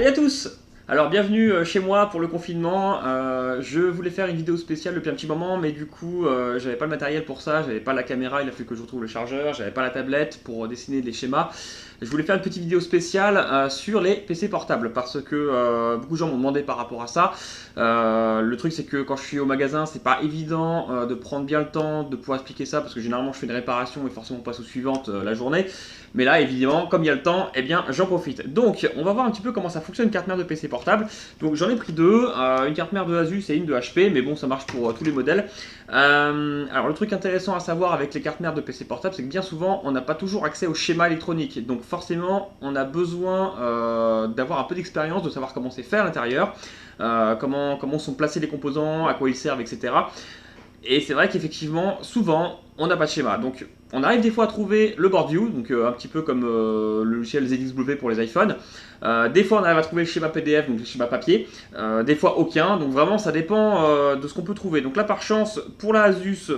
Salut à tous! Alors bienvenue chez moi pour le confinement. Je voulais faire une vidéo spéciale depuis un petit moment, mais du coup j'avais pas le matériel pour ça, j'avais pas la caméra, il a fallu que je retrouve le chargeur, j'avais pas la tablette pour dessiner les schémas. Je voulais faire une petite vidéo spéciale sur les PC portables parce que beaucoup de gens m'ont demandé par rapport à ça. Le truc c'est que quand je suis au magasin, c'est pas évident de prendre bien le temps de pouvoir expliquer ça parce que généralement je fais une réparation et forcément on passe aux suivantes la journée. Mais là, évidemment, comme il y a le temps, eh bien, j'en profite. Donc, on va voir un petit peu comment ça fonctionne une carte mère de PC portable. Donc, j'en ai pris deux, une carte mère de Asus et une de HP, mais bon, ça marche pour tous les modèles. Alors, le truc intéressant à savoir avec les cartes mères de PC portable, c'est que bien souvent, on n'a pas toujours accès au schéma électronique. Donc, forcément, on a besoin d'avoir un peu d'expérience, de savoir comment c'est fait à l'intérieur, comment sont placés les composants, à quoi ils servent, etc. Et c'est vrai qu'effectivement, souvent, on n'a pas de schéma. Donc, on arrive des fois à trouver le board view, donc un petit peu comme le logiciel ZXW pour les iPhones. Des fois, on arrive à trouver le schéma PDF, donc le schéma papier. Des fois, aucun. Donc, vraiment, ça dépend de ce qu'on peut trouver. Donc, là, par chance, pour la Asus,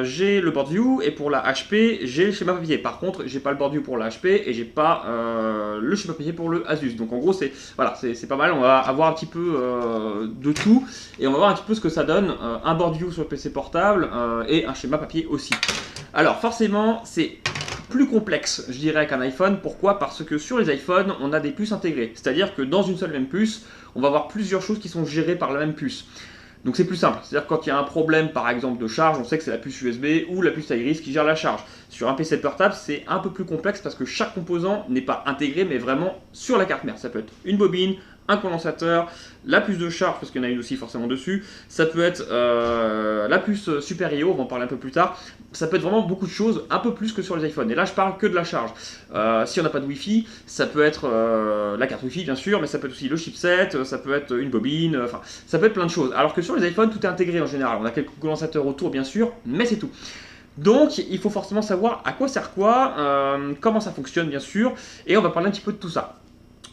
j'ai le board view, et pour la HP, j'ai le schéma papier. Par contre, j'ai pas le board view pour la HP, et j'ai pas le schéma papier pour le Asus. Donc, en gros, c'est voilà, c'est pas mal. On va avoir un petit peu de tout, et on va voir un petit peu ce que ça donne. Un board view sur le PC portable, et un schéma papier aussi. Alors forcément, c'est plus complexe, je dirais, qu'un iPhone. Pourquoi? Parce que sur les iPhones, on a des puces intégrées. C'est-à-dire que dans une seule même puce, on va avoir plusieurs choses qui sont gérées par la même puce. Donc c'est plus simple. C'est-à-dire que quand il y a un problème, par exemple, de charge, on sait que c'est la puce USB ou la puce Iris qui gère la charge. Sur un PC portable, c'est un peu plus complexe parce que chaque composant n'est pas intégré, mais vraiment sur la carte mère. Ça peut être une bobine, un condensateur, la puce de charge, parce qu'il y en a une aussi forcément dessus, ça peut être la puce Super I/O, on va en parler un peu plus tard, ça peut être vraiment beaucoup de choses, un peu plus que sur les iPhones, et là je parle que de la charge. Si on n'a pas de Wi-Fi, ça peut être la carte Wi-Fi bien sûr, mais ça peut être aussi le chipset, ça peut être une bobine, enfin ça peut être plein de choses, alors que sur les iPhones tout est intégré en général, on a quelques condensateurs autour bien sûr, mais c'est tout. Donc il faut forcément savoir à quoi sert quoi, comment ça fonctionne bien sûr, et on va parler un petit peu de tout ça.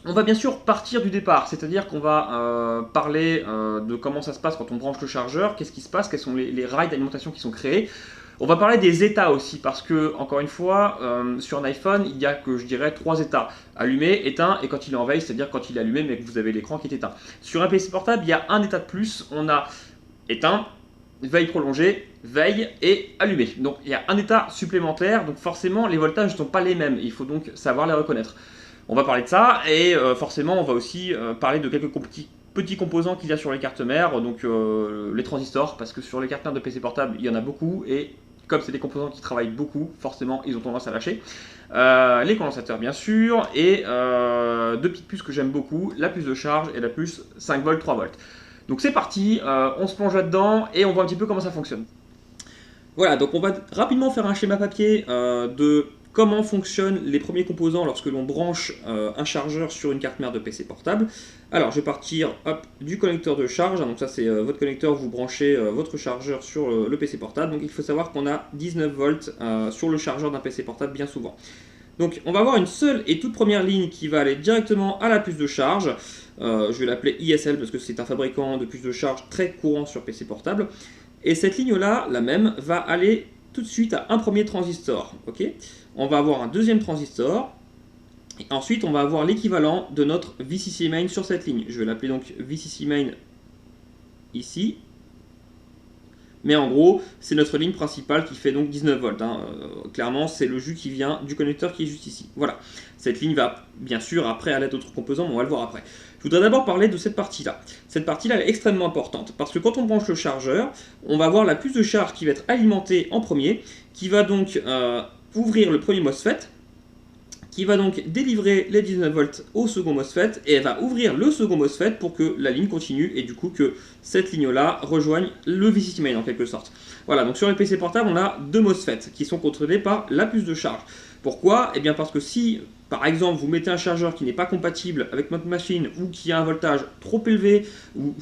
On va bien sûr partir du départ, c'est-à-dire qu'on va parler de comment ça se passe quand on branche le chargeur, qu'est-ce qui se passe, quels sont les rails d'alimentation qui sont créés. On va parler des états aussi, parce que, encore une fois, sur un iPhone, il y a que, je dirais, 3 états. Allumé, éteint, et quand il est en veille, c'est-à-dire quand il est allumé, mais que vous avez l'écran qui est éteint. Sur un PC portable, il y a un état de plus, on a éteint, veille prolongée, veille et allumé. Donc il y a un état supplémentaire, donc forcément, les voltages ne sont pas les mêmes, il faut donc savoir les reconnaître. On va parler de ça, et forcément, on va aussi parler de quelques petits composants qu'il y a sur les cartes mères, donc les transistors, parce que sur les cartes mères de PC portable, il y en a beaucoup, et comme c'est des composants qui travaillent beaucoup, forcément, ils ont tendance à lâcher. Les condensateurs, bien sûr, et deux petites puces que j'aime beaucoup, la puce de charge et la puce 5 volts, 3 volts. Donc c'est parti, on se plonge là-dedans, et on voit un petit peu comment ça fonctionne. Voilà, donc on va rapidement faire un schéma papier de comment fonctionnent les premiers composants lorsque l'on branche un chargeur sur une carte mère de PC portable. Alors je vais partir du connecteur de charge, donc ça c'est votre connecteur, vous branchez votre chargeur sur le PC portable. Donc il faut savoir qu'on a 19 volts sur le chargeur d'un PC portable bien souvent. Donc on va avoir une seule et toute première ligne qui va aller directement à la puce de charge. Je vais l'appeler ISL parce que c'est un fabricant de puces de charge très courant sur PC portable. Et cette ligne-là, la même, va aller tout de suite à un premier transistor. Okay, on va avoir un deuxième transistor. Et ensuite, on va avoir l'équivalent de notre VCC main sur cette ligne. Je vais l'appeler donc VCC main ici. Mais en gros, c'est notre ligne principale qui fait donc 19 volts. Clairement, c'est le jus qui vient du connecteur qui est juste ici. Voilà. Cette ligne va, bien sûr, après aller à d'autres composants, mais on va le voir après. Je voudrais d'abord parler de cette partie-là. Cette partie-là est extrêmement importante, parce que quand on branche le chargeur, on va avoir la puce de charge qui va être alimentée en premier, qui va donc ouvrir le premier MOSFET, qui va donc délivrer les 19 volts au second MOSFET, et elle va ouvrir le second MOSFET pour que la ligne continue, et du coup que cette ligne-là rejoigne le VCC main en quelque sorte. Voilà, donc sur les PC portables, on a deux MOSFET qui sont contrôlés par la puce de charge. Pourquoi? Eh bien parce que si, par exemple, vous mettez un chargeur qui n'est pas compatible avec votre machine ou qui a un voltage trop élevé ou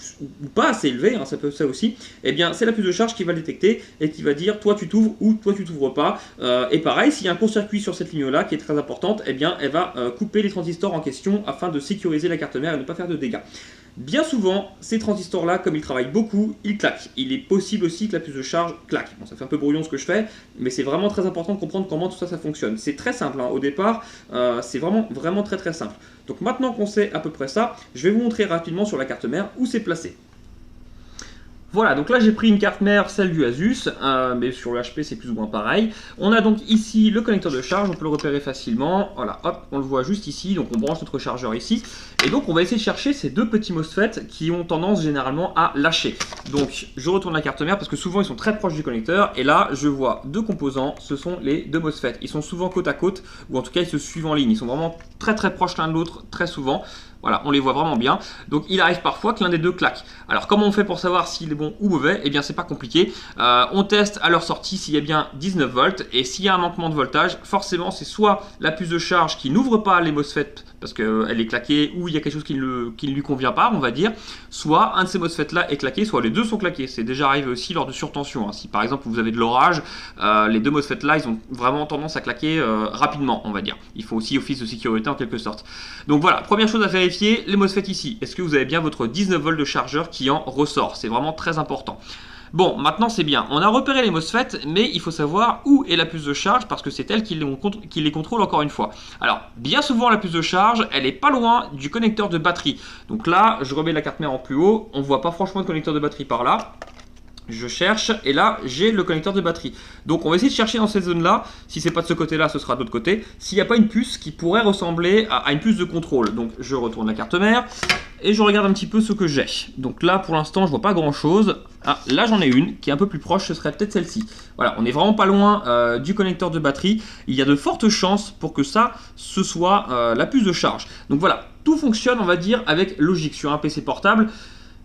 pas assez élevé, ça peut être ça aussi, eh bien c'est la puce de charge qui va le détecter et qui va dire toi tu t'ouvres ou toi tu t'ouvres pas. Et pareil, s'il y a un court-circuit sur cette ligne-là qui est très importante, eh bien elle va couper les transistors en question afin de sécuriser la carte mère et ne pas faire de dégâts. Bien souvent, ces transistors-là, comme ils travaillent beaucoup, ils claquent. Il est possible aussi que la puce de charge claque. Bon, ça fait un peu brouillon ce que je fais, mais c'est vraiment très important de comprendre comment tout ça, ça fonctionne. C'est très simple, hein. Au départ, c'est vraiment très très simple. Donc maintenant qu'on sait à peu près ça, je vais vous montrer rapidement sur la carte mère où c'est placé. Voilà, donc là j'ai pris une carte mère, celle du Asus, mais sur le HP c'est plus ou moins pareil. On a donc ici le connecteur de charge, on peut le repérer facilement. Voilà, hop, on le voit juste ici, donc on branche notre chargeur ici. Et donc on va essayer de chercher ces deux petits MOSFET qui ont tendance généralement à lâcher. Donc je retourne la carte mère parce que souvent ils sont très proches du connecteur. Et là je vois deux composants, ce sont les deux MOSFET. Ils sont souvent côte à côte, ou en tout cas ils se suivent en ligne. Ils sont vraiment très proches l'un de l'autre, très souvent. Voilà, on les voit vraiment bien. Donc il arrive parfois que l'un des deux claque. Alors comment on fait pour savoir s'il est bon ou mauvais? Eh bien c'est pas compliqué. On teste à leur sortie s'il y a bien 19 volts. Et s'il y a un manquement de voltage, forcément c'est soit la puce de charge qui n'ouvre pas les MOSFET parce qu'elle est claquée, ou il y a quelque chose qui ne lui convient pas, on va dire. Soit un de ces MOSFET là est claqué, soit les deux sont claqués. C'est déjà arrivé aussi lors de surtension, hein. Si par exemple vous avez de l'orage, les deux MOSFET là ils ont vraiment tendance à claquer rapidement, on va dire. Il faut aussi office de sécurité en quelque sorte. Donc voilà, première chose à vérifier, les MOSFET ici. Est-ce que vous avez bien votre 19 volts de chargeur qui en ressort? C'est vraiment très important. Bon, maintenant c'est bien. On a repéré les MOSFET, mais il faut savoir où est la puce de charge parce que c'est elle qui les contrôle encore une fois. Alors, bien souvent la puce de charge, elle est pas loin du connecteur de batterie. Donc là, je remets la carte mère en plus haut. On voit pas franchement de connecteur de batterie par là. Je cherche et là j'ai le connecteur de batterie. Donc on va essayer de chercher dans cette zone là. Si c'est pas de ce côté là, ce sera de l'autre côté. S'il n'y a pas une puce qui pourrait ressembler à une puce de contrôle. Donc je retourne la carte mère et je regarde un petit peu ce que j'ai. Donc là pour l'instant je vois pas grand chose. Ah, là j'en ai une qui est un peu plus proche, ce serait peut-être celle-ci. Voilà, on est vraiment pas loin du connecteur de batterie. Il y a de fortes chances pour que ça ce soit la puce de charge. Donc voilà, tout fonctionne on va dire avec logique sur un PC portable.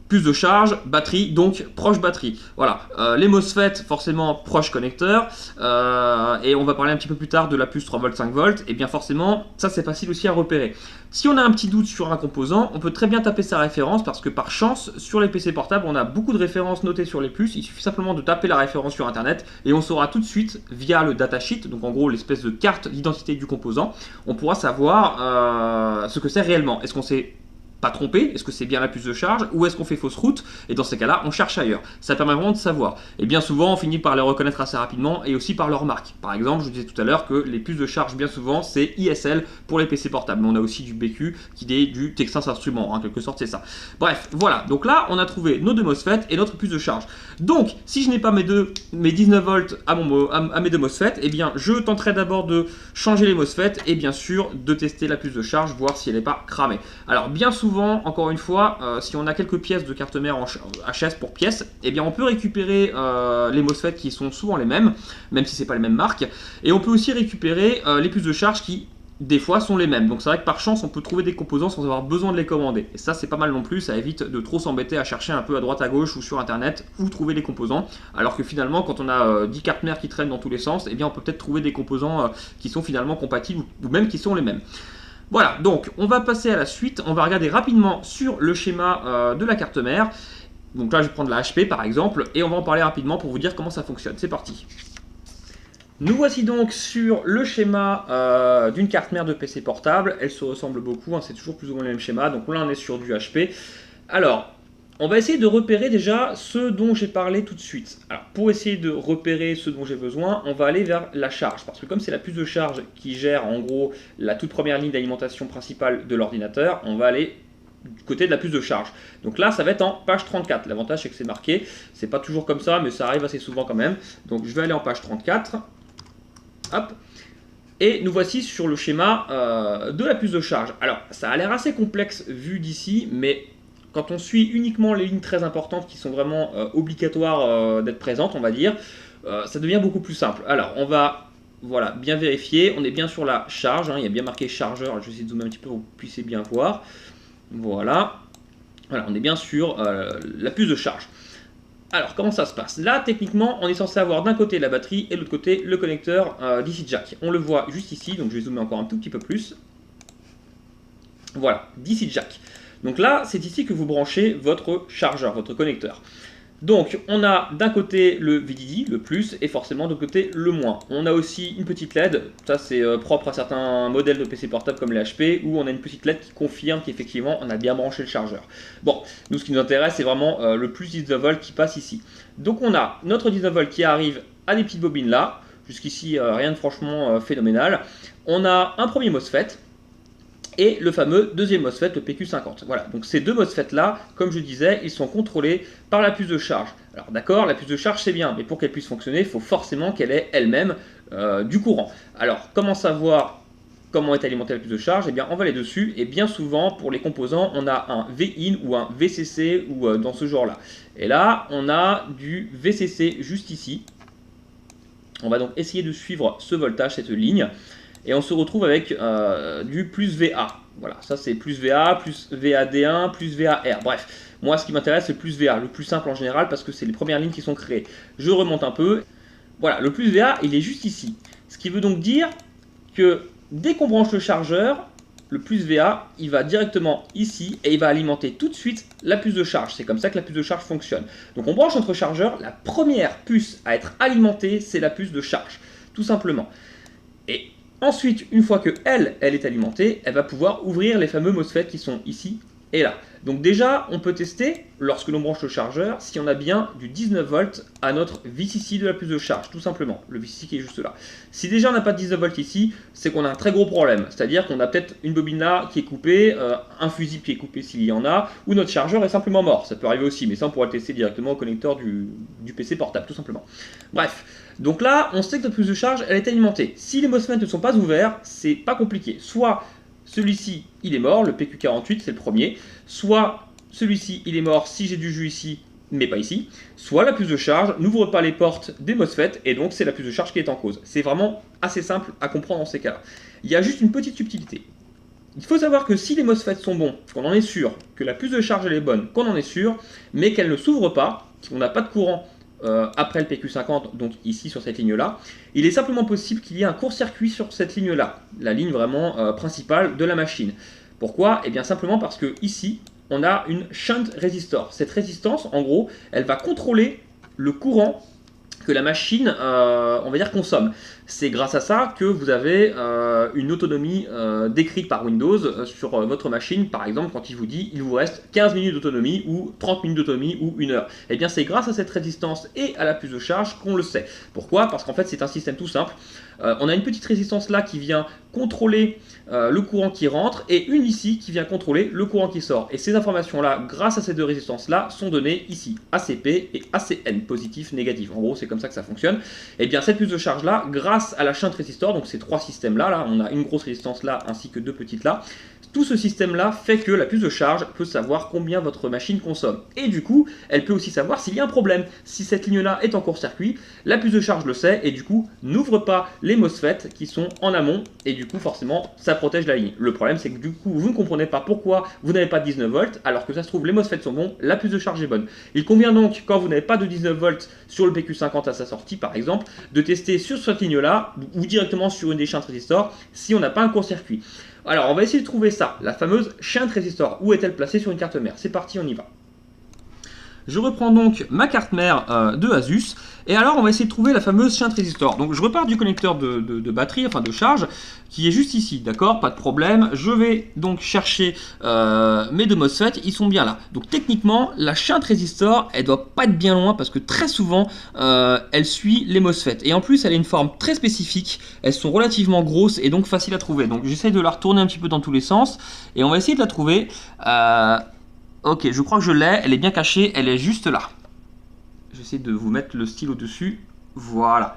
Puce de charge, batterie, donc proche batterie. Voilà, les MOSFET forcément proche connecteur, et on va parler un petit peu plus tard de la puce 3 volts 5 volts, et bien forcément ça c'est facile aussi à repérer. Si on a un petit doute sur un composant, on peut très bien taper sa référence parce que par chance sur les PC portables on a beaucoup de références notées sur les puces, il suffit simplement de taper la référence sur internet et on saura tout de suite via le datasheet, donc en gros l'espèce de carte d'identité du composant, on pourra savoir ce que c'est réellement. Est-ce qu'on sait pas trompé, est-ce que c'est bien la puce de charge ou est-ce qu'on fait fausse route et dans ces cas-là on cherche ailleurs. Ça permet vraiment de savoir et bien souvent on finit par les reconnaître assez rapidement et aussi par leur marque. Par exemple je vous disais tout à l'heure que les puces de charge bien souvent c'est ISL pour les PC portables, mais on a aussi du BQ qui est du Texas Instruments, en quelque sorte c'est ça. Bref voilà, donc là on a trouvé nos deux MOSFET et notre puce de charge. Donc si je n'ai pas mes 19 volts à mes deux MOSFET, eh bien je tenterai d'abord de changer les MOSFET et bien sûr de tester la puce de charge, voir si elle n'est pas cramée. Alors bien souvent, encore une fois, si on a quelques pièces de carte mère en HS pour pièces, eh bien on peut récupérer les MOSFET qui sont souvent les mêmes, même si c'est pas les mêmes marques, et on peut aussi récupérer les puces de charge qui des fois sont les mêmes. Donc c'est vrai que par chance on peut trouver des composants sans avoir besoin de les commander. Et ça c'est pas mal non plus, ça évite de trop s'embêter à chercher un peu à droite à gauche ou sur internet où trouver les composants. Alors que finalement quand on a 10 cartes mères qui traînent dans tous les sens, eh bien on peut peut-être trouver des composants qui sont finalement compatibles ou même qui sont les mêmes. Voilà, donc on va passer à la suite, on va regarder rapidement sur le schéma de la carte mère. Donc là je vais prendre la HP par exemple et on va en parler rapidement pour vous dire comment ça fonctionne. C'est parti. Nous voici donc sur le schéma d'une carte mère de PC portable. Elle se ressemble beaucoup, hein, c'est toujours plus ou moins le même schéma. Donc là on est sur du HP. Alors, on va essayer de repérer déjà ce dont j'ai parlé tout de suite. Alors, pour essayer de repérer ce dont j'ai besoin, on va aller vers la charge. Parce que comme c'est la puce de charge qui gère en gros la toute première ligne d'alimentation principale de l'ordinateur, on va aller du côté de la puce de charge. Donc là, ça va être en page 34. L'avantage, c'est que c'est marqué. C'est pas toujours comme ça, mais ça arrive assez souvent quand même. Donc je vais aller en page 34. Hop. Et nous voici sur le schéma de la puce de charge. Alors, ça a l'air assez complexe vu d'ici, mais quand on suit uniquement les lignes très importantes qui sont vraiment obligatoires d'être présentes, on va dire, ça devient beaucoup plus simple. Alors, on va voilà, bien vérifier. On est bien sur la charge, hein, il y a bien marqué chargeur. Je vais essayer de zoomer un petit peu pour que vous puissiez bien voir. Voilà. Voilà, on est bien sur la puce de charge. Alors, comment ça se passe? Là, techniquement, on est censé avoir d'un côté la batterie et de l'autre côté le connecteur DC jack. On le voit juste ici, donc je vais zoomer encore un tout petit peu plus. Voilà, DC jack. Donc là, c'est ici que vous branchez votre chargeur, votre connecteur. Donc on a d'un côté le VDD, le plus, et forcément de l'autre côté le moins. On a aussi une petite LED, ça c'est propre à certains modèles de PC portables comme les HP, où on a une petite LED qui confirme qu'effectivement on a bien branché le chargeur. Bon, nous ce qui nous intéresse c'est vraiment le plus 19 volts qui passe ici. Donc on a notre 19 volts qui arrive à des petites bobines là, jusqu'ici rien de franchement phénoménal. On a un premier MOSFET, et le fameux deuxième MOSFET, le PQ50. Voilà, donc ces deux MOSFET là, comme je disais, ils sont contrôlés par la puce de charge. Alors d'accord, la puce de charge c'est bien, mais pour qu'elle puisse fonctionner, il faut forcément qu'elle ait elle-même du courant. Alors comment savoir comment est alimentée la puce de charge? Eh bien on va aller dessus, et bien souvent pour les composants, on a un V-in ou un VCC ou dans ce genre là. Et là, on a du VCC juste ici. On va donc essayer de suivre ce voltage, cette ligne. Et on se retrouve avec du plus VA. Voilà, ça c'est plus VA, plus VAD1, plus VAR. Bref, moi ce qui m'intéresse c'est le plus VA, le plus simple en général parce que c'est les premières lignes qui sont créées. Je remonte un peu. Voilà, le plus VA il est juste ici. Ce qui veut donc dire que dès qu'on branche le chargeur, le plus VA il va directement ici et il va alimenter tout de suite la puce de charge. C'est comme ça que la puce de charge fonctionne. Donc on branche notre chargeur, la première puce à être alimentée c'est la puce de charge, tout simplement. Et ensuite, une fois que elle est alimentée, elle va pouvoir ouvrir les fameux MOSFET qui sont ici et là. Donc déjà, on peut tester, lorsque l'on branche le chargeur, si on a bien du 19 volts à notre VCC de la puce de charge, tout simplement, le VCC qui est juste là. Si déjà on n'a pas de 19 volts ici, c'est qu'on a un très gros problème, c'est-à-dire qu'on a peut-être une bobine là qui est coupée, un fusible qui est coupé s'il y en a, ou notre chargeur est simplement mort, ça peut arriver aussi, mais ça on pourra le tester directement au connecteur du PC portable, tout simplement. Bref. Donc là, on sait que notre puce de charge, elle est alimentée. Si les MOSFET ne sont pas ouverts, c'est pas compliqué. Soit celui-ci, il est mort, le PQ48, c'est le premier. Soit celui-ci, il est mort si j'ai du jus ici, mais pas ici. Soit la puce de charge n'ouvre pas les portes des MOSFET, et donc c'est la puce de charge qui est en cause. C'est vraiment assez simple à comprendre dans ces cas-là. Il y a juste une petite subtilité. Il faut savoir que si les MOSFET sont bons, qu'on en est sûr, que la puce de charge elle est bonne, qu'on en est sûr, mais qu'elle ne s'ouvre pas, qu'on n'a pas de courant, après le PQ50, donc ici sur cette ligne là, il est simplement possible qu'il y ait un court-circuit sur cette ligne là, la ligne vraiment principale de la machine. Pourquoi? Eh bien simplement parce que ici on a une shunt resistor. Cette résistance en gros elle va contrôler le courant que la machine on va dire consomme. C'est grâce à ça que vous avez une autonomie décrite par Windows sur votre machine. Par exemple, quand il vous dit il vous reste 15 minutes d'autonomie ou 30 minutes d'autonomie ou 1 heure. Et bien c'est grâce à cette résistance et à la puce de charge qu'on le sait. Pourquoi? Parce qu'en fait c'est un système tout simple. On a une petite résistance là qui vient contrôler le courant qui rentre et une ici qui vient contrôler le courant qui sort. Et ces informations là, grâce à ces deux résistances là, sont données ici, ACP et ACN, positif, négatif. En gros c'est comme ça que ça fonctionne. Et bien cette puce de charge là, grâce à la shunt résistor, donc ces trois systèmes là, on a une grosse résistance là ainsi que deux petites là, tout ce système là fait que la puce de charge peut savoir combien votre machine consomme. Et du coup, elle peut aussi savoir s'il y a un problème. Si cette ligne là est en court-circuit, la puce de charge le sait et du coup n'ouvre pas les MOSFET qui sont en amont et du coup forcément ça protège la ligne. Le problème c'est que du coup vous ne comprenez pas pourquoi vous n'avez pas de 19 volts alors que ça se trouve les MOSFET sont bons, la puce de charge est bonne. Il convient donc quand vous n'avez pas de 19 volts sur le PQ50 à sa sortie par exemple, de tester sur cette ligne là ou directement sur une des shunts résistors si on n'a pas un court-circuit. Alors on va essayer de trouver ça, la fameuse shunt résistor. Où est-elle placée sur une carte mère? C'est parti, on y va. Je reprends donc ma carte mère de Asus. Et alors on va essayer de trouver la fameuse shunt résistor. Donc je repars du connecteur de batterie, enfin de charge, qui est juste ici, d'accord? Pas de problème. Je vais donc chercher mes deux MOSFET, ils sont bien là. Donc techniquement, la shunt résistor, elle doit pas être bien loin parce que très souvent, elle suit les MOSFET. Et en plus, elle a une forme très spécifique. Elles sont relativement grosses et donc faciles à trouver. Donc j'essaye de la retourner un petit peu dans tous les sens. Et on va essayer de la trouver. Ok, je crois que je l'ai, elle est bien cachée, elle est juste là. J'essaie de vous mettre le stylo dessus, voilà.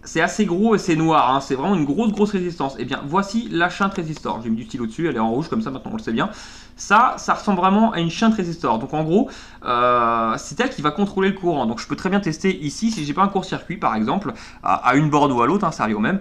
C'est assez gros et c'est noir, hein. C'est vraiment une grosse résistance. Et bien voici la shunt résistor. J'ai mis du stylo dessus, elle est en rouge comme ça, maintenant on le sait bien. Ça ressemble vraiment à une shunt résistor. Donc en gros, c'est elle qui va contrôler le courant. Donc je peux très bien tester ici si j'ai pas un court-circuit par exemple, à une borne ou à l'autre, hein, ça arrive au même.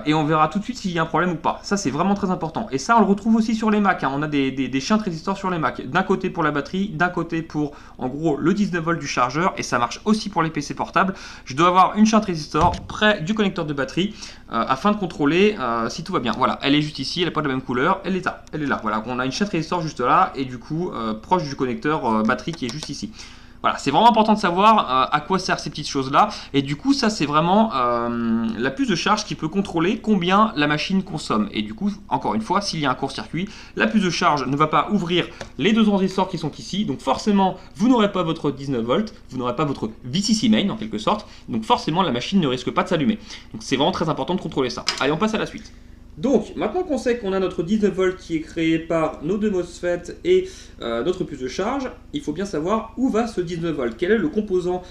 Et on verra tout de suite s'il y a un problème ou pas. Ça c'est vraiment très important. Et ça on le retrouve aussi sur les Mac, hein. On a des shunt résistors sur les Mac. D'un côté pour la batterie, d'un côté pour en gros le 19 volts du chargeur. Et ça marche aussi pour les PC portables. Je dois avoir une shunt résistor près du connecteur de batterie afin de contrôler si tout va bien. Voilà, elle est juste ici, elle n'est pas de la même couleur, elle est là. Voilà, on a une shunt résistor juste là et du coup proche du connecteur batterie qui est juste ici. Voilà, c'est vraiment important de savoir à quoi servent ces petites choses-là. Et du coup, ça, c'est vraiment la puce de charge qui peut contrôler combien la machine consomme. Et du coup, encore une fois, s'il y a un court-circuit, la puce de charge ne va pas ouvrir les deux transistors qui sont ici. Donc forcément, vous n'aurez pas votre 19 volts, vous n'aurez pas votre VCC main en quelque sorte. Donc forcément, la machine ne risque pas de s'allumer. Donc c'est vraiment très important de contrôler ça. Allez, on passe à la suite. Donc, maintenant qu'on sait qu'on a notre 19 volts qui est créé par nos deux MOSFET et notre puce de charge, il faut bien savoir où va ce 19 volts, quel est le composant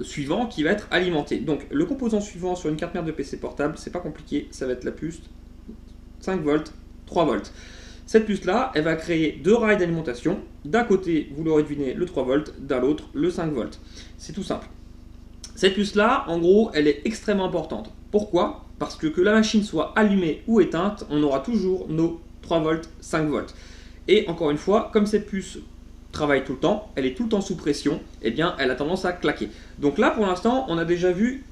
suivant qui va être alimenté. Donc, le composant suivant sur une carte mère de PC portable, c'est pas compliqué, ça va être la puce 5 volts, 3 volts. Cette puce-là, elle va créer deux rails d'alimentation. D'un côté, vous l'aurez deviné, le 3 volts, d'un l'autre, le 5 volts. C'est tout simple. Cette puce-là, en gros, elle est extrêmement importante. Pourquoi ? Parce que la machine soit allumée ou éteinte, on aura toujours nos 3 volts, 5 volts. Et encore une fois, comme cette puce travaille tout le temps, elle est tout le temps sous pression, eh bien, elle a tendance à claquer. Donc là, pour l'instant, on a déjà vu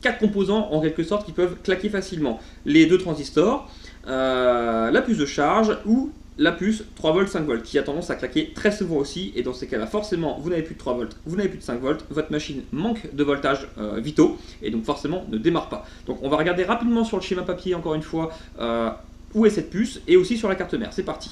4 composants en quelque sorte qui peuvent claquer facilement. Les deux transistors, la puce de charge ou la puce 3 volts 5 volts qui a tendance à claquer très souvent aussi, et dans ces cas là forcément vous n'avez plus de 3 volts, vous n'avez plus de 5 volts, votre machine manque de voltage vitaux et donc forcément ne démarre pas. Donc on va regarder rapidement sur le schéma papier encore une fois où est cette puce et aussi sur la carte mère, c'est parti.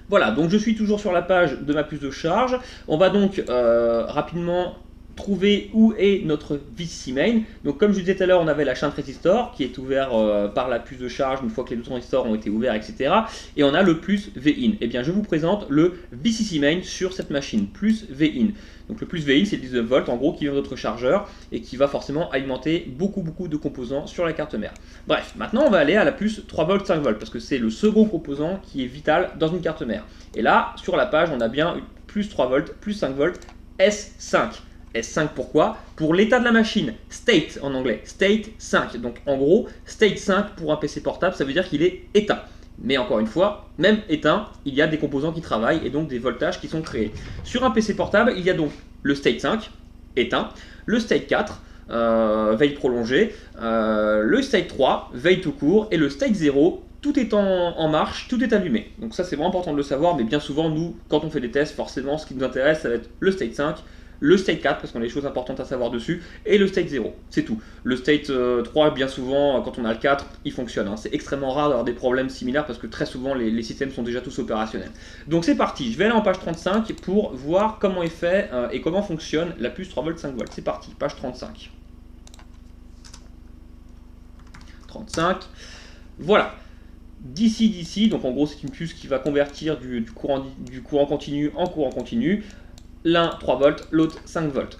Voilà, donc je suis toujours sur la page de ma puce de charge, on va donc rapidement trouver où est notre VCC main. Donc comme je vous disais tout à l'heure, on avait la shunt résistor qui est ouvert par la puce de charge une fois que les deux transistors ont été ouverts, etc. Et on a le plus VIN. Et bien je vous présente le VCC main sur cette machine, plus VIN. Donc le plus VIN c'est 19 volts en gros qui vient de notre chargeur et qui va forcément alimenter beaucoup de composants sur la carte mère. Bref, maintenant on va aller à la puce 3 volts 5 volts parce que c'est le second composant qui est vital dans une carte mère. Et là sur la page on a bien plus 3 volts, plus 5 volts, S5. S5 pourquoi? Pour l'état de la machine, state en anglais, state 5. Donc en gros, state 5 pour un PC portable, ça veut dire qu'il est éteint. Mais encore une fois, même éteint, il y a des composants qui travaillent et donc des voltages qui sont créés. Sur un PC portable, il y a donc le state 5, éteint, le state 4, veille prolongée, le state 3, veille tout court, et le state 0, tout est en marche, tout est allumé. Donc ça c'est vraiment important de le savoir, mais bien souvent, nous, quand on fait des tests, forcément, ce qui nous intéresse, ça va être le state 5, le state 4 parce qu'on a des choses importantes à savoir dessus, et le state 0, c'est tout. Le state 3, bien souvent, quand on a le 4, il fonctionne. Hein. C'est extrêmement rare d'avoir des problèmes similaires parce que très souvent les systèmes sont déjà tous opérationnels. Donc c'est parti, je vais aller en page 35 pour voir comment est fait et comment fonctionne la puce 3 volts 5 volts. C'est parti, page 35. 35, voilà. DC, donc en gros c'est une puce qui va convertir du courant continu en courant continu. L'un 3 volts, l'autre 5 volts.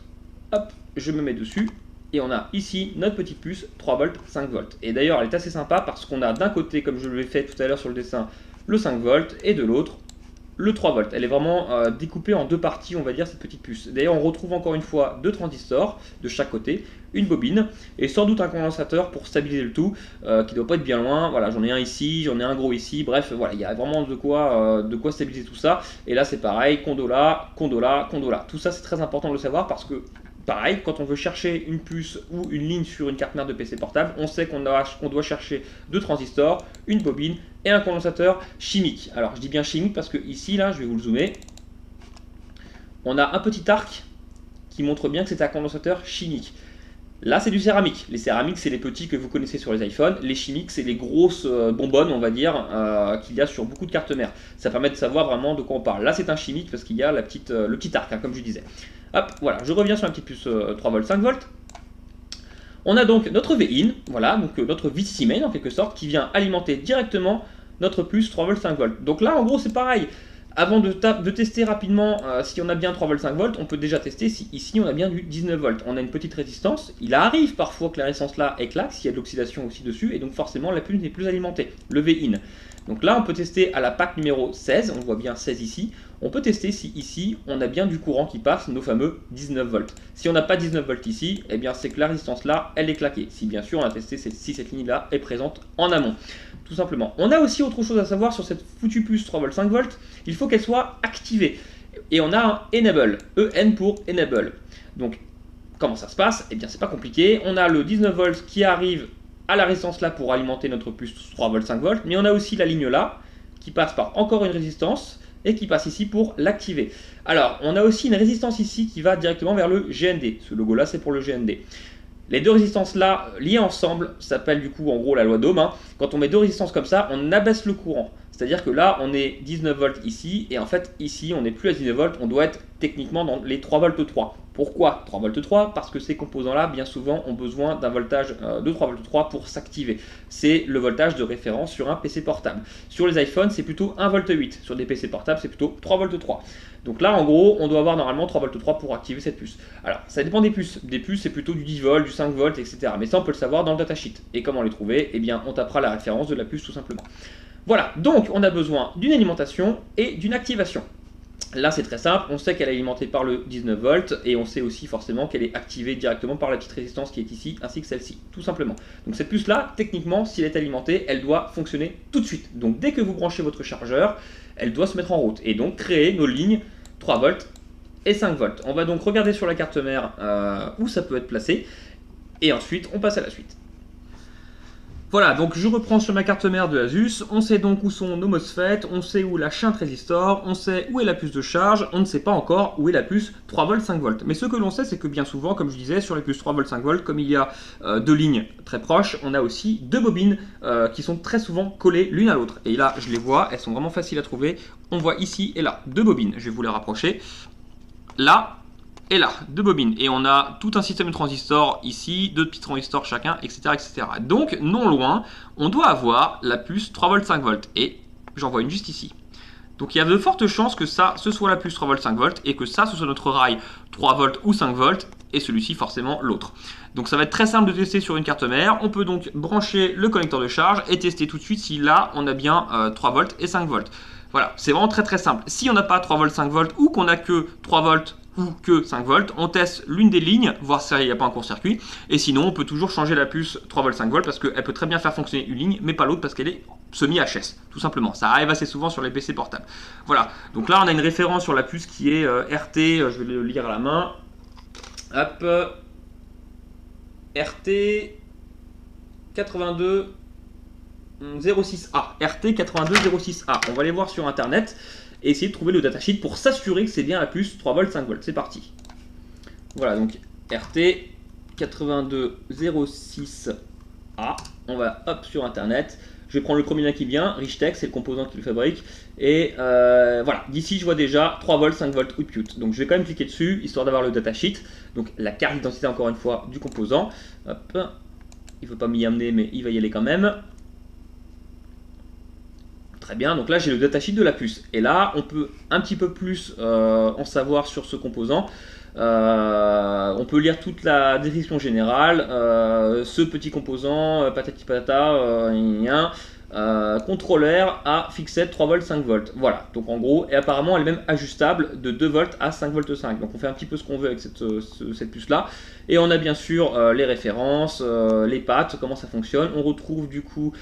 Hop, je me mets dessus et on a ici notre petite puce 3 volts, 5 volts. Et d'ailleurs, elle est assez sympa parce qu'on a d'un côté, comme je l'ai fait tout à l'heure sur le dessin, le 5 volts et de l'autre, le 3 volts. Elle est vraiment découpée en deux parties, on va dire, cette petite puce. D'ailleurs, on retrouve encore une fois deux transistors de chaque côté, une bobine et sans doute un condensateur pour stabiliser le tout, qui ne doit pas être bien loin. Voilà, j'en ai un ici, j'en ai un gros ici. Bref, voilà, il y a vraiment de quoi stabiliser tout ça. Et là, c'est pareil, condola, condola, condola. Tout ça, c'est très important de le savoir parce que pareil, quand on veut chercher une puce ou une ligne sur une carte mère de PC portable, on sait qu'on doit chercher deux transistors, une bobine et un condensateur chimique. Alors je dis bien chimique parce que ici, là, je vais vous le zoomer, on a un petit arc qui montre bien que c'est un condensateur chimique. Là, c'est du céramique. Les céramiques, c'est les petits que vous connaissez sur les iPhones. Les chimiques, c'est les grosses bonbonnes, on va dire, qu'il y a sur beaucoup de cartes mères. Ça permet de savoir vraiment de quoi on parle. Là, c'est un chimique parce qu'il y a le petit arc, hein, comme je disais. Hop, voilà, je reviens sur la petite puce 3 volts, 5 volts. On a donc notre VIN, voilà, donc notre VCC main en quelque sorte, qui vient alimenter directement notre puce 3 volts, 5 volts. Donc là, en gros, c'est pareil. Avant de tester rapidement si on a bien 3 volts 5 volts, on peut déjà tester si ici on a bien du 19 volts. On a une petite résistance, il arrive parfois que la résistance là éclate s'il y a de l'oxydation aussi dessus et donc forcément la puce n'est plus alimentée, le VIN. Donc là on peut tester à la PAC numéro 16, on voit bien 16 ici, on peut tester si ici on a bien du courant qui passe, nos fameux 19 volts. Si on n'a pas 19 volts ici, eh bien c'est que la résistance là elle est claquée. Si bien sûr on a testé si cette ligne là est présente en amont. Tout simplement. On a aussi autre chose à savoir sur cette foutue puce 3 volts 5 volts, il faut qu'elle soit activée. Et on a un enable, EN pour enable. Donc comment ça se passe? Eh bien c'est pas compliqué, on a le 19 volts qui arrive à la résistance là pour alimenter notre puce 3 volts 5 volts, mais on a aussi la ligne là qui passe par encore une résistance et qui passe ici pour l'activer. Alors, on a aussi une résistance ici qui va directement vers le GND. Ce logo-là, c'est pour le GND. Les deux résistances-là, liées ensemble, s'appelle du coup en gros la loi d'Ohm. Quand on met deux résistances comme ça, on abaisse le courant. C'est-à-dire que là, on est 19 volts ici, et en fait, ici, on n'est plus à 19 volts, on doit être techniquement dans les 3 volts 3. Pourquoi 3 volts 3? Parce que ces composants-là, bien souvent, ont besoin d'un voltage de 3 volts 3 pour s'activer. C'est le voltage de référence sur un PC portable. Sur les iPhones, c'est plutôt 1 volt 8. Sur des PC portables, c'est plutôt 3 volts 3. Donc là, en gros, on doit avoir normalement 3 volts 3 pour activer cette puce. Alors, ça dépend des puces. Des puces, c'est plutôt du 10 volts, du 5 volts, etc. Mais ça, on peut le savoir dans le datasheet. Et comment les trouver? Eh bien, on tapera la référence de la puce, tout simplement. Voilà, donc on a besoin d'une alimentation et d'une activation. Là, c'est très simple, on sait qu'elle est alimentée par le 19 volts et on sait aussi forcément qu'elle est activée directement par la petite résistance qui est ici, ainsi que celle-ci, tout simplement. Donc cette puce-là, techniquement, si elle est alimentée, elle doit fonctionner tout de suite. Donc dès que vous branchez votre chargeur, elle doit se mettre en route et donc créer nos lignes 3 volts et 5 volts. On va donc regarder sur la carte mère où ça peut être placé et ensuite on passe à la suite. Voilà, donc je reprends sur ma carte mère de Asus, on sait donc où sont nos MOSFET, on sait où est la shunt résistor, on sait où est la puce de charge, on ne sait pas encore où est la puce 3 volts 5 volts. Mais ce que l'on sait, c'est que bien souvent, comme je disais, sur les puces 3 volts 5 volts, comme il y a deux lignes très proches, on a aussi deux bobines qui sont très souvent collées l'une à l'autre. Et là, je les vois, elles sont vraiment faciles à trouver. On voit ici et là, deux bobines, je vais vous les rapprocher. Là, et là, deux bobines. Et on a tout un système de transistors ici, deux petits transistors chacun, etc., etc. Donc, non loin, on doit avoir la puce 3 volts 5 volts. Et j'en vois une juste ici. Donc, il y a de fortes chances que ça, ce soit la puce 3 volts 5 volts et que ça, ce soit notre rail 3 volts ou 5 volts et celui-ci, forcément, l'autre. Donc, ça va être très simple de tester sur une carte mère. On peut donc brancher le connecteur de charge et tester tout de suite si là, on a bien 3 volts et 5 volts. Voilà, c'est vraiment très très simple. Si on n'a pas 3 volts 5 volts ou qu'on n'a que 3 volts ou que 5 volts, on teste l'une des lignes, voir s'il n'y a pas un court-circuit, et sinon on peut toujours changer la puce 3 volts 5 volts parce qu'elle peut très bien faire fonctionner une ligne, mais pas l'autre parce qu'elle est semi-HS, tout simplement. Ça arrive assez souvent sur les PC portables. Voilà, donc là on a une référence sur la puce qui est RT, je vais le lire à la main, hop, RT 8206A, RT 8206A, on va aller voir sur internet et essayer de trouver le datasheet pour s'assurer que c'est bien la puce 3 volts 5 volts. C'est parti. Voilà, donc RT 8206A. On va hop sur internet. Je vais prendre le premier lien qui vient, Richtech, c'est le composant qui le fabrique. Et voilà, d'ici je vois déjà 3 volts, 5 volts output. Donc je vais quand même cliquer dessus, histoire d'avoir le datasheet. Donc la carte d'identité encore une fois du composant. Hop. Il ne veut pas m'y amener, mais il va y aller quand même. Très bien, donc là j'ai le datasheet de la puce. Et là, on peut un petit peu plus en savoir sur ce composant. On peut lire toute la description générale. Ce petit composant, patati patata, contrôleur à fixette 3 volts 5 volts. Voilà, donc en gros, et apparemment elle est même ajustable de 2 volts à 5 volts 5. Donc on fait un petit peu ce qu'on veut avec cette puce là. Et on a bien sûr les références, les pattes, comment ça fonctionne. On retrouve du coup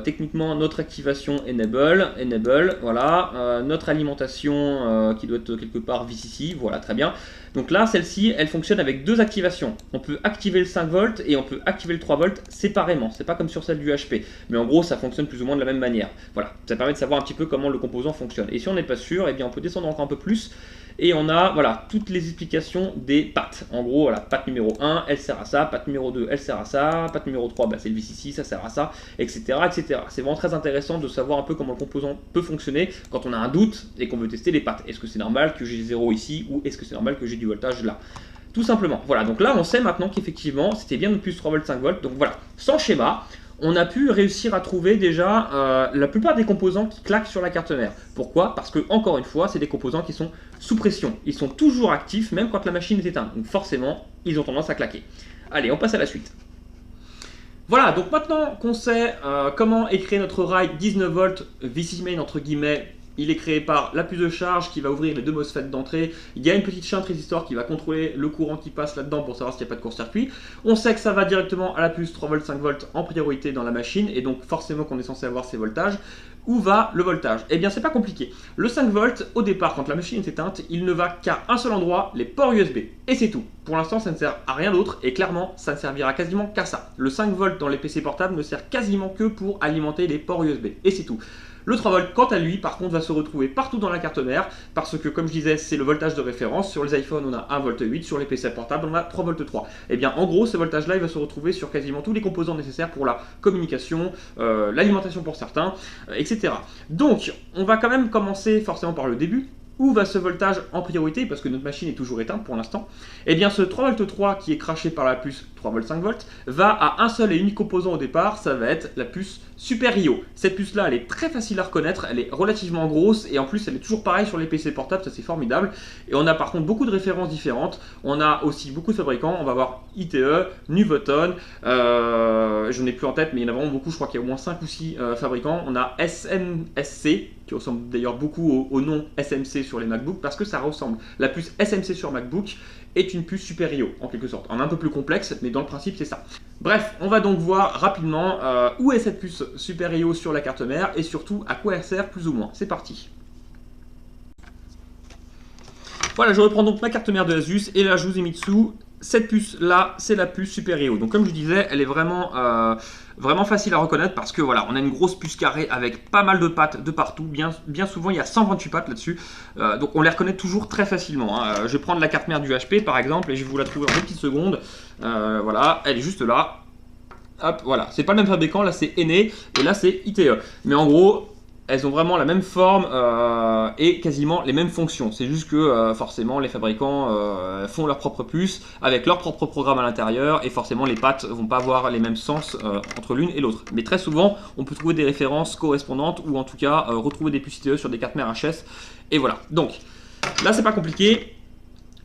techniquement notre activation enable, voilà, notre alimentation qui doit être quelque part VCC, voilà, très bien. Donc là, celle-ci, elle fonctionne avec deux activations. On peut activer le 5 volts et on peut activer le 3 volts séparément. C'est pas comme sur celle du HP, mais en gros, ça fonctionne plus ou moins de la même manière. Voilà, ça permet de savoir un petit peu comment le composant fonctionne. Et si on n'est pas sûr, eh bien on peut descendre encore un peu plus. Et on a voilà, toutes les explications des pattes. En gros, voilà, patte numéro 1, elle sert à ça, patte numéro 2, elle sert à ça, patte numéro 3, bah, c'est le VCC, ça sert à ça, etc. etc. C'est vraiment très intéressant de savoir un peu comment le composant peut fonctionner quand on a un doute et qu'on veut tester les pattes. Est-ce que c'est normal que j'ai 0 ici ou est-ce que c'est normal que j'ai du voltage là? Tout simplement. Voilà, donc là on sait maintenant qu'effectivement c'était bien de plus 3 volts 5 volts. Donc voilà, sans schéma, on a pu réussir à trouver déjà la plupart des composants qui claquent sur la carte mère. Pourquoi? Parce que, encore une fois, c'est des composants qui sont sous pression. Ils sont toujours actifs, même quand la machine est éteinte. Donc forcément, ils ont tendance à claquer. Allez, on passe à la suite. Voilà, donc maintenant qu'on sait comment est créé notre rail 19 volts VCC main entre guillemets, il est créé par la puce de charge qui va ouvrir les deux MOSFET d'entrée. Il y a une petite shunt résistor qui va contrôler le courant qui passe là-dedans pour savoir s'il n'y a pas de court-circuit. On sait que ça va directement à la puce 3 volts 5 volts en priorité dans la machine et donc forcément qu'on est censé avoir ces voltages. Où va le voltage? Eh bien c'est pas compliqué. Le 5 volts, au départ, quand la machine est éteinte, il ne va qu'à un seul endroit, les ports USB. Et c'est tout. Pour l'instant, ça ne sert à rien d'autre et clairement, ça ne servira quasiment qu'à ça. Le 5 volts dans les PC portables ne sert quasiment que pour alimenter les ports USB. Et c'est tout. Le 3 volts, quant à lui, par contre, va se retrouver partout dans la carte mère, parce que, comme je disais, c'est le voltage de référence. Sur les iPhones, on a 1,8 V, sur les PC portables, on a 3,3 V. Et bien, en gros, ce voltage-là, il va se retrouver sur quasiment tous les composants nécessaires pour la communication, l'alimentation pour certains, etc. Donc, on va quand même commencer forcément par le début. Où va ce voltage en priorité, parce que notre machine est toujours éteinte pour l'instant? Eh bien ce 3,3 V qui est craché par la puce 3,5 V va à un seul et unique composant au départ, ça va être la puce Super IO. Cette puce là elle est très facile à reconnaître, elle est relativement grosse et en plus elle est toujours pareille sur les PC portables, ça c'est formidable. Et on a par contre beaucoup de références différentes, on a aussi beaucoup de fabricants, on va voir ITE, Nuvoton, j'en ai plus en tête mais il y en a vraiment beaucoup, je crois qu'il y a au moins 5 ou 6 fabricants. On a SMSC qui ressemble d'ailleurs beaucoup au nom SMC sur les MacBook parce que ça ressemble. La puce SMC sur MacBook est une puce Super IO en quelque sorte, un peu plus complexe mais dans le principe c'est ça. Bref, on va donc voir rapidement où est cette puce Super IO sur la carte mère et surtout à quoi elle sert plus ou moins. C'est parti. Voilà, je reprends donc ma carte mère de Asus et là je vous ai mis dessous. Cette puce là, c'est la puce Super IO. Donc comme je disais, elle est vraiment facile à reconnaître parce que voilà, on a une grosse puce carrée avec pas mal de pattes de partout. Bien souvent, il y a 128 pattes là-dessus. Donc on les reconnaît toujours très facilement. Hein. Je vais prendre la carte mère du HP par exemple et je vais vous la trouver en 2 petites secondes. Voilà, elle est juste là. Hop, voilà. C'est pas le même fabricant, là c'est Ene et là c'est ITE. Mais en gros, elles ont vraiment la même forme et quasiment les mêmes fonctions. C'est juste que forcément les fabricants font leur propre puce avec leur propre programme à l'intérieur et forcément les pattes vont pas avoir les mêmes sens entre l'une et l'autre. Mais très souvent on peut trouver des références correspondantes ou en tout cas retrouver des puces ITE sur des cartes mères HS. Et voilà. Donc là c'est pas compliqué.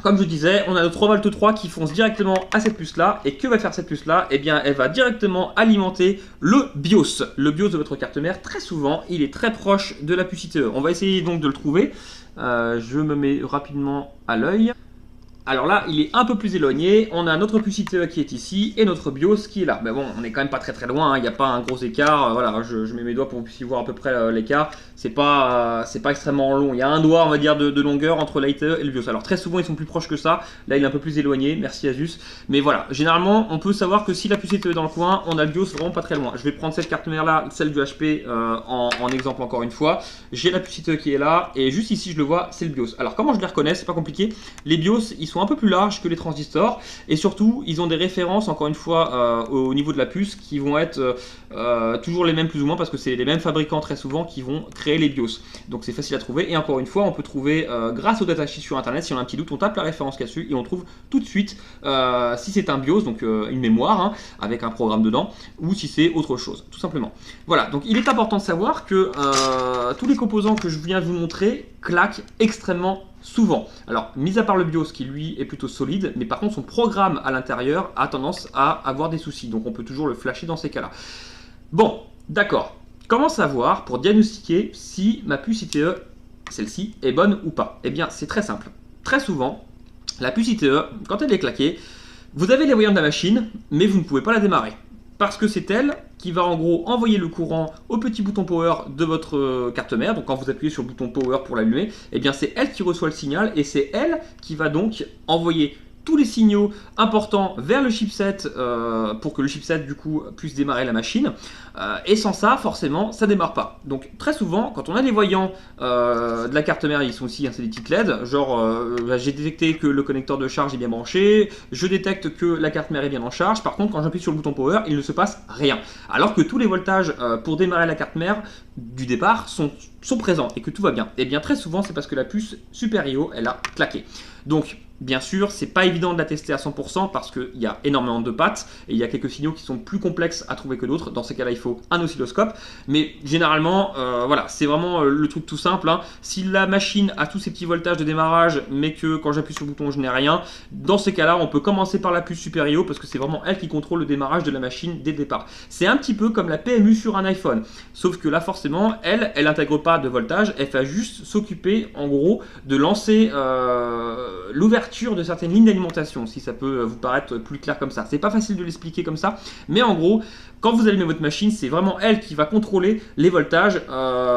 Comme je disais, on a le 3,3 V qui fonce directement à cette puce-là. Et que va faire cette puce-là? Eh bien, elle va directement alimenter le BIOS. Le BIOS de votre carte mère, très souvent, il est très proche de la puce ITE. On va essayer donc de le trouver. Je me mets rapidement à l'œil. Alors là, il est un peu plus éloigné. On a notre puce ITE qui est ici et notre BIOS qui est là. Mais bon, on est quand même pas très loin. Hein. Il n'y a pas un gros écart. Voilà, je mets mes doigts pour que vous puissiez voir à peu près l'écart. C'est pas extrêmement long. Il y a un doigt, on va dire, de longueur entre l'ITE et le BIOS. Alors très souvent, ils sont plus proches que ça. Là, il est un peu plus éloigné. Merci Asus. Mais voilà, généralement, on peut savoir que si la puce ITE est dans le coin, on a le BIOS vraiment pas très loin. Je vais prendre cette carte mère là, celle du HP, en exemple encore une fois. J'ai la puce ITE qui est là et juste ici, je le vois, c'est le BIOS. Alors comment je les reconnais? C'est pas compliqué. Les BIOS, ils sont un peu plus larges que les transistors et surtout ils ont des références encore une fois au niveau de la puce qui vont être toujours les mêmes plus ou moins parce que c'est les mêmes fabricants très souvent qui vont créer les BIOS. Donc c'est facile à trouver et encore une fois on peut trouver grâce au datasheet sur internet. Si on a un petit doute, on tape la référence qu'il y a dessus et on trouve tout de suite si c'est un BIOS, donc une mémoire hein, avec un programme dedans, ou si c'est autre chose tout simplement. Voilà, donc il est important de savoir que tous les composants que je viens de vous montrer claquent extrêmement souvent. Alors, mis à part le BIOS qui lui est plutôt solide, mais par contre son programme à l'intérieur a tendance à avoir des soucis. Donc on peut toujours le flasher dans ces cas-là. Bon, d'accord. Comment savoir pour diagnostiquer si ma puce ITE, celle-ci, est bonne ou pas? Eh bien, c'est très simple. Très souvent, la puce ITE, quand elle est claquée, vous avez les voyants de la machine, mais vous ne pouvez pas la démarrer. Parce que c'est elle qui va en gros envoyer le courant au petit bouton power de votre carte mère. Donc quand vous appuyez sur le bouton power pour l'allumer, eh bien c'est elle qui reçoit le signal et c'est elle qui va donc envoyer tous les signaux importants vers le chipset pour que le chipset du coup puisse démarrer la machine et sans ça forcément ça démarre pas. Donc très souvent quand on a les voyants de la carte mère, ils sont aussi hein, c'est des petites LED, genre j'ai détecté que le connecteur de charge est bien branché, je détecte que la carte mère est bien en charge, par contre quand j'appuie sur le bouton power il ne se passe rien, alors que tous les voltages pour démarrer la carte mère du départ sont présents et que tout va bien. Et bien très souvent c'est parce que la puce Super IO elle a claqué. Donc bien sûr, c'est pas évident de la tester à 100% parce qu'il y a énormément de pattes et il y a quelques signaux qui sont plus complexes à trouver que d'autres. Dans ces cas-là, il faut un oscilloscope. Mais généralement, voilà, c'est vraiment le truc tout simple. Hein. Si la machine a tous ces petits voltages de démarrage, mais que quand j'appuie sur le bouton, je n'ai rien, dans ces cas-là, on peut commencer par la puce Super IO parce que c'est vraiment elle qui contrôle le démarrage de la machine dès le départ. C'est un petit peu comme la PMU sur un iPhone. Sauf que là, forcément, elle n'intègre pas de voltage. Elle va juste s'occuper, en gros, de lancer l'ouverture d'ouverture de certaines lignes d'alimentation, si ça peut vous paraître plus clair comme ça. C'est pas facile de l'expliquer comme ça, mais en gros, quand vous allumez votre machine, c'est vraiment elle qui va contrôler les voltages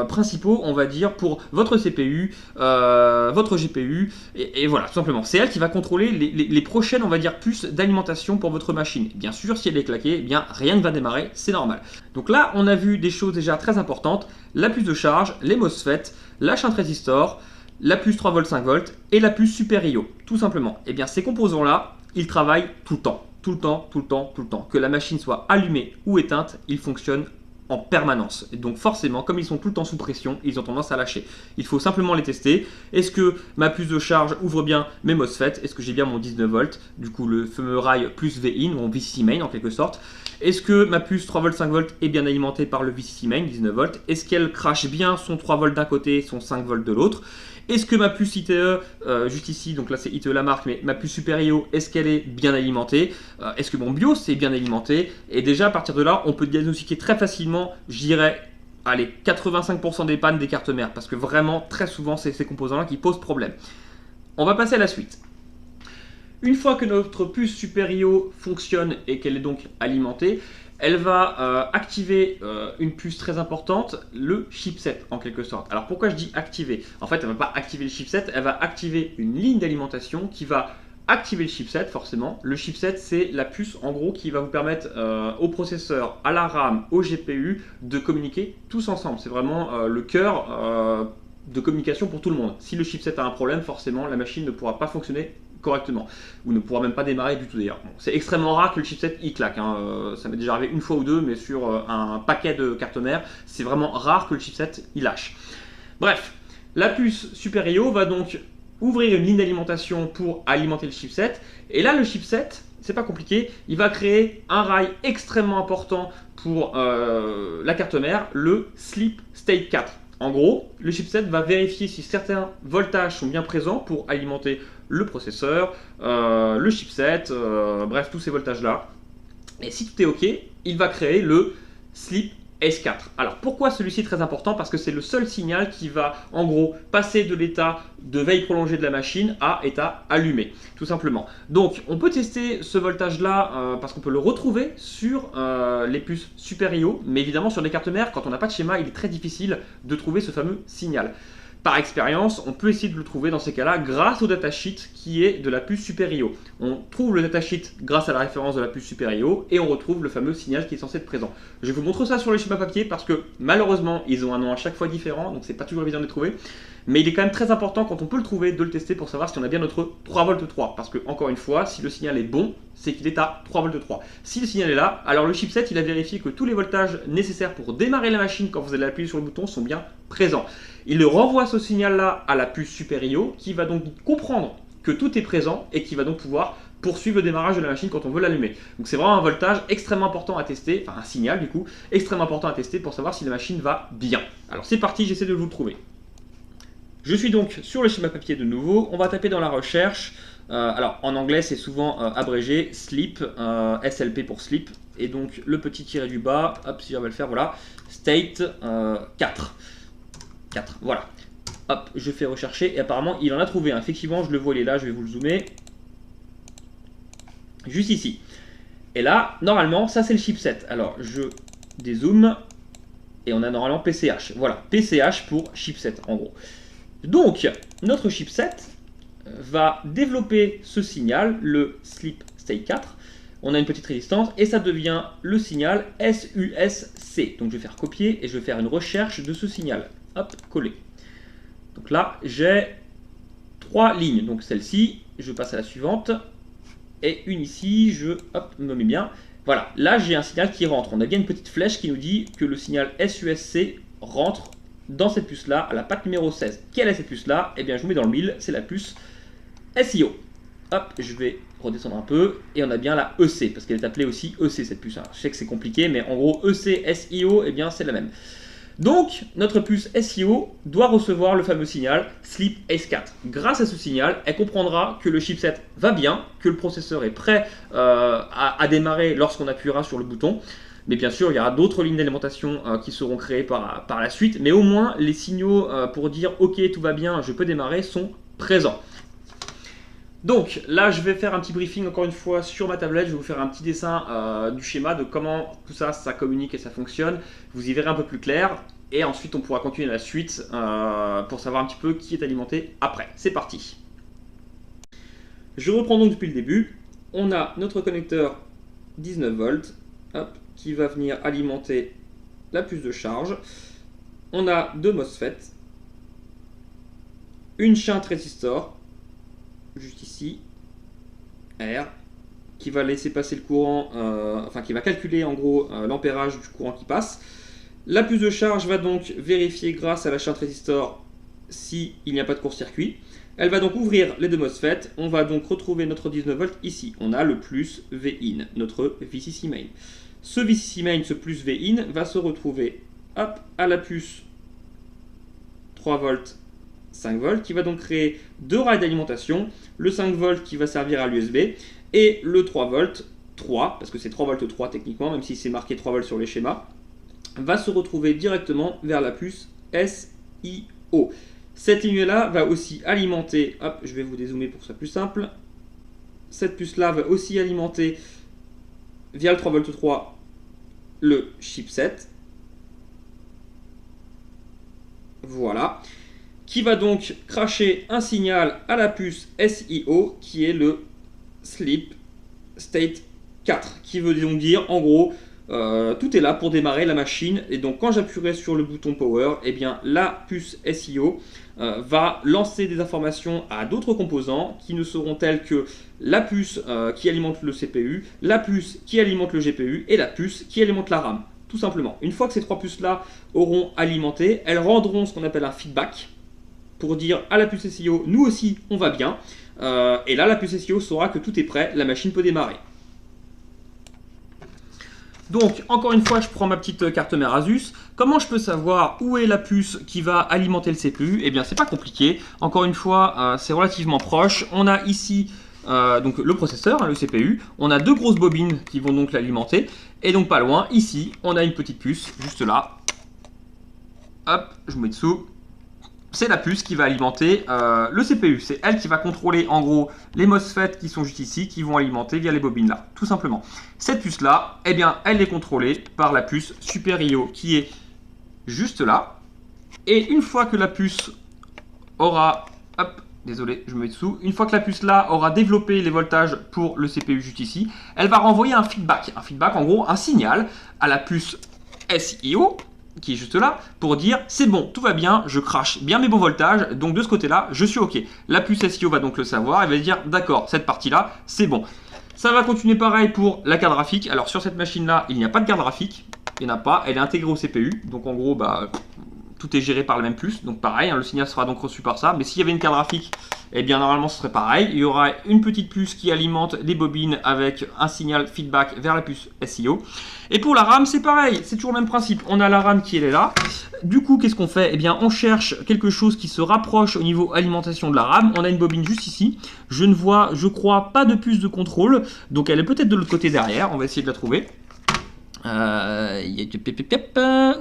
principaux, on va dire, pour votre CPU, votre GPU, et voilà, tout simplement. C'est elle qui va contrôler les prochaines, on va dire, puces d'alimentation pour votre machine. Bien sûr, si elle est claquée, eh bien, rien ne va démarrer, c'est normal. Donc là, on a vu des choses déjà très importantes, la puce de charge, les MOSFET, la shunt résistor, la puce 3V 5V et la puce Super I/O, tout simplement. Et bien ces composants-là, ils travaillent tout le temps, tout le temps, tout le temps, tout le temps. Que la machine soit allumée ou éteinte, ils fonctionnent en permanence. Et donc forcément, comme ils sont tout le temps sous pression, ils ont tendance à lâcher. Il faut simplement les tester. Est-ce que ma puce de charge ouvre bien mes MOSFET? Est-ce que j'ai bien mon 19V? Du coup, le fameux rail plus VIN, ou VCC main en quelque sorte. Est-ce que ma puce 3V 5V est bien alimentée par le VCC main 19V? Est-ce qu'elle crache bien son 3V d'un côté et son 5V de l'autre? Est-ce que ma puce ITE, juste ici, donc là c'est ITE la marque, mais ma puce Super I/O, est-ce qu'elle est bien alimentée? Est-ce que mon BIOS est bien alimenté? Et déjà à partir de là, on peut diagnostiquer très facilement, je dirais, allez, 85% des pannes des cartes mères, parce que vraiment, très souvent, c'est ces composants-là qui posent problème. On va passer à la suite. Une fois que notre puce Super I/O fonctionne et qu'elle est donc alimentée, elle va activer une puce très importante, le chipset en quelque sorte. Alors pourquoi je dis activer? En fait, elle ne va pas activer le chipset, elle va activer une ligne d'alimentation qui va activer le chipset forcément. Le chipset, c'est la puce en gros qui va vous permettre au processeur, à la RAM, au GPU de communiquer tous ensemble. C'est vraiment le cœur de communication pour tout le monde. Si le chipset a un problème, forcément la machine ne pourra pas fonctionner correctement, ou ne pourra même pas démarrer du tout d'ailleurs. Bon, c'est extrêmement rare que le chipset il claque, hein. Ça m'est déjà arrivé une fois ou deux, mais sur un paquet de cartes mères, c'est vraiment rare que le chipset il lâche. Bref, la puce Super I/O va donc ouvrir une ligne d'alimentation pour alimenter le chipset, et là le chipset, c'est pas compliqué, il va créer un rail extrêmement important pour la carte mère, le Sleep State 4. En gros, le chipset va vérifier si certains voltages sont bien présents pour alimenter le processeur, le chipset, bref, tous ces voltages-là. Et si tout est OK, il va créer le Sleep S4. Alors pourquoi celui-ci est très important? Parce que c'est le seul signal qui va en gros passer de l'état de veille prolongée de la machine à état allumé, tout simplement. Donc on peut tester ce voltage-là parce qu'on peut le retrouver sur les puces Super I/O, mais évidemment sur les cartes mères, quand on n'a pas de schéma, il est très difficile de trouver ce fameux signal. Par expérience, on peut essayer de le trouver dans ces cas-là grâce au datasheet qui est de la puce Super I/O. On trouve le datasheet grâce à la référence de la puce Super I/O et on retrouve le fameux signal qui est censé être présent. Je vous montre ça sur les schémas papier parce que malheureusement ils ont un nom à chaque fois différent, donc c'est pas toujours évident de les trouver. Mais il est quand même très important quand on peut le trouver de le tester pour savoir si on a bien notre 3V3. Parce que encore une fois, si le signal est bon, c'est qu'il est à 3V3. Si le signal est là, alors le chipset il a vérifié que tous les voltages nécessaires pour démarrer la machine quand vous allez appuyer sur le bouton sont bien présents. Il le renvoie ce signal-là à la puce Super I/O qui va donc comprendre que tout est présent et qui va donc pouvoir poursuivre le démarrage de la machine quand on veut l'allumer. Donc c'est vraiment un voltage extrêmement important à tester, enfin un signal du coup, extrêmement important à tester pour savoir si la machine va bien. Alors c'est parti, j'essaie de vous le trouver. Je suis donc sur le schéma papier de nouveau, on va taper dans la recherche, alors en anglais c'est souvent abrégé, sleep, SLP pour sleep, et donc le petit tiré du bas, hop si on va le faire, voilà, state 4. 4, voilà. Hop, je fais rechercher et apparemment il en a trouvé un. Effectivement, je le vois, il est là, je vais vous le zoomer. Juste ici. Et là, normalement, ça c'est le chipset. Alors, je dézoome et on a normalement PCH. Voilà, PCH pour chipset en gros. Donc, notre chipset va développer ce signal, le Sleep State 4. On a une petite résistance et ça devient le signal SUSC. Donc, je vais faire copier et je vais faire une recherche de ce signal. Hop, coller. Donc là, j'ai 3 lignes. Donc celle-ci, je passe à la suivante. Et une ici, je hop, me mets bien. Voilà, là j'ai un signal qui rentre. On a bien une petite flèche qui nous dit que le signal SUSC rentre dans cette puce-là, à la patte numéro 16. Quelle est cette puce-là? Eh bien, je vous mets dans le mille, c'est la puce SIO. Hop, je vais redescendre un peu. Et on a bien la EC, parce qu'elle est appelée aussi EC cette puce. Alors, je sais que c'est compliqué, mais en gros, EC, SIO, eh bien, c'est la même. Donc, notre puce SIO doit recevoir le fameux signal Sleep S4. Grâce à ce signal, elle comprendra que le chipset va bien, que le processeur est prêt à démarrer lorsqu'on appuiera sur le bouton. Mais bien sûr, il y aura d'autres lignes d'alimentation qui seront créées par la suite. Mais au moins, les signaux pour dire « Ok, tout va bien, je peux démarrer » sont présents. Donc là, je vais faire un petit briefing encore une fois sur ma tablette. Je vais vous faire un petit dessin du schéma de comment tout ça, ça communique et ça fonctionne. Vous y verrez un peu plus clair. Et ensuite, on pourra continuer la suite pour savoir un petit peu qui est alimenté après. C'est parti. Je reprends donc depuis le début. On a notre connecteur 19 volts qui va venir alimenter la puce de charge. On a deux MOSFET, une shunt résistor, juste ici, R, qui va laisser passer le courant, enfin qui va calculer en gros l'ampérage du courant qui passe. La puce de charge va donc vérifier grâce à la shunt résistor s'il n'y a pas de court-circuit. Elle va donc ouvrir les deux MOSFET. On va donc retrouver notre 19 volts ici. On a le plus VIN, notre VCC main. Ce VCC main, ce plus VIN, va se retrouver à la puce 3 volts, 5 volts, qui va donc créer deux rails d'alimentation. Le 5 volts qui va servir à l'USB et le 3 volts 3, parce que c'est 3 volts 3 techniquement, même si c'est marqué 3 volts sur les schémas, va se retrouver directement vers la puce SIO. Cette ligne-là va aussi alimenter, je vais vous dézoomer pour que ce soit plus simple. Cette puce-là va aussi alimenter via le 3 volts 3 le chipset. Voilà. Qui va donc cracher un signal à la puce SIO qui est le Sleep State 4. Qui veut donc dire en gros tout est là pour démarrer la machine. Et donc quand j'appuierai sur le bouton Power, eh bien la puce SIO va lancer des informations à d'autres composants qui ne seront tels que la puce qui alimente le CPU, la puce qui alimente le GPU et la puce qui alimente la RAM. Tout simplement. Une fois que ces trois puces-là auront alimenté, elles rendront ce qu'on appelle un feedback pour dire à la puce SIO, nous aussi on va bien. Et là la puce SIO saura que tout est prêt, la machine peut démarrer. Donc, encore une fois, je prends ma petite carte mère Asus. Comment je peux savoir où est la puce qui va alimenter le CPU? Eh bien, c'est pas compliqué. Encore une fois, c'est relativement proche. On a ici donc le processeur, le CPU. On a deux grosses bobines qui vont donc l'alimenter. Et donc, pas loin, ici, on a une petite puce, juste là. Hop, je vous mets dessous. C'est la puce qui va alimenter le CPU. C'est elle qui va contrôler en gros les MOSFET qui sont juste ici, qui vont alimenter via les bobines là, tout simplement. Cette puce là, eh bien, elle est contrôlée par la puce Super IO qui est juste là. Et une fois que la puce aura, hop, désolé, je me mets dessous. Une fois que la puce là aura développé les voltages pour le CPU juste ici, elle va renvoyer un feedback. Un feedback, en gros, un signal à la puce SIO qui est juste là, pour dire c'est bon, tout va bien, je crache bien mes bons voltages, donc de ce côté-là, je suis OK. La puce SIO va donc le savoir, elle va dire d'accord, cette partie-là, c'est bon. Ça va continuer pareil pour la carte graphique. Alors sur cette machine-là, il n'y a pas de carte graphique, il n'y en a pas, elle est intégrée au CPU, donc en gros, tout est géré par la même puce, donc pareil, le signal sera donc reçu par ça. Mais s'il y avait une carte graphique, eh bien normalement ce serait pareil. Il y aura une petite puce qui alimente les bobines avec un signal feedback vers la puce SIO. Et pour la RAM, c'est pareil, c'est toujours le même principe. On a la RAM qui est là. Du coup, qu'est-ce qu'on fait? Eh bien, on cherche quelque chose qui se rapproche au niveau alimentation de la RAM. On a une bobine juste ici. Je ne vois, je crois, pas de puce de contrôle. Donc elle est peut-être de l'autre côté derrière. On va essayer de la trouver.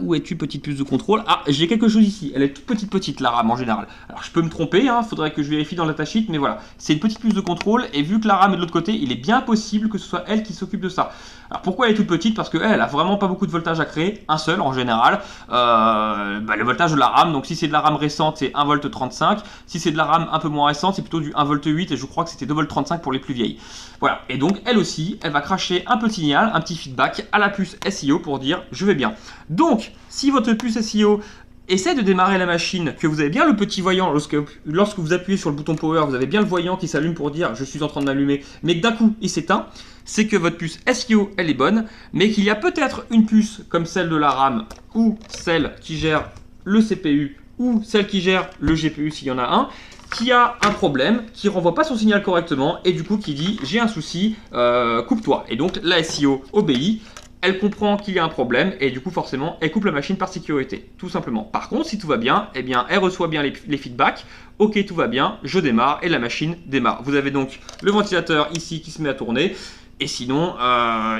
Où es-tu, petite puce de contrôle? Ah, j'ai quelque chose ici. Elle est toute petite la RAM en général. Alors je peux me tromper, faudrait que je vérifie dans le datasheet, mais voilà. C'est une petite puce de contrôle et vu que la RAM est de l'autre côté, il est bien possible que ce soit elle qui s'occupe de ça. Alors pourquoi elle est toute petite? Parce qu'elle a vraiment pas beaucoup de voltage à créer, un seul en général. Le voltage de la RAM, donc si c'est de la RAM récente, c'est 1,35 V. Si c'est de la RAM un peu moins récente, c'est plutôt du 1,8 V et je crois que c'était 2,35 V pour les plus vieilles. Voilà, et donc elle aussi, elle va cracher un petit signal, un petit feedback à la puce SIO pour dire je vais bien. Donc, si votre puce SIO essaie de démarrer la machine, que vous avez bien le petit voyant, lorsque vous appuyez sur le bouton power, vous avez bien le voyant qui s'allume pour dire je suis en train de m'allumer, mais que d'un coup il s'éteint, c'est que votre puce SIO elle est bonne, mais qu'il y a peut-être une puce comme celle de la RAM ou celle qui gère le CPU ou celle qui gère le GPU s'il y en a un, qui a un problème, qui renvoie pas son signal correctement et du coup qui dit j'ai un souci, coupe-toi. Et donc la SIO obéit, elle comprend qu'il y a un problème et du coup forcément elle coupe la machine par sécurité, tout simplement. Par contre si tout va bien, eh bien elle reçoit bien les feedbacks, ok tout va bien, je démarre et la machine démarre. Vous avez donc le ventilateur ici qui se met à tourner Et sinon,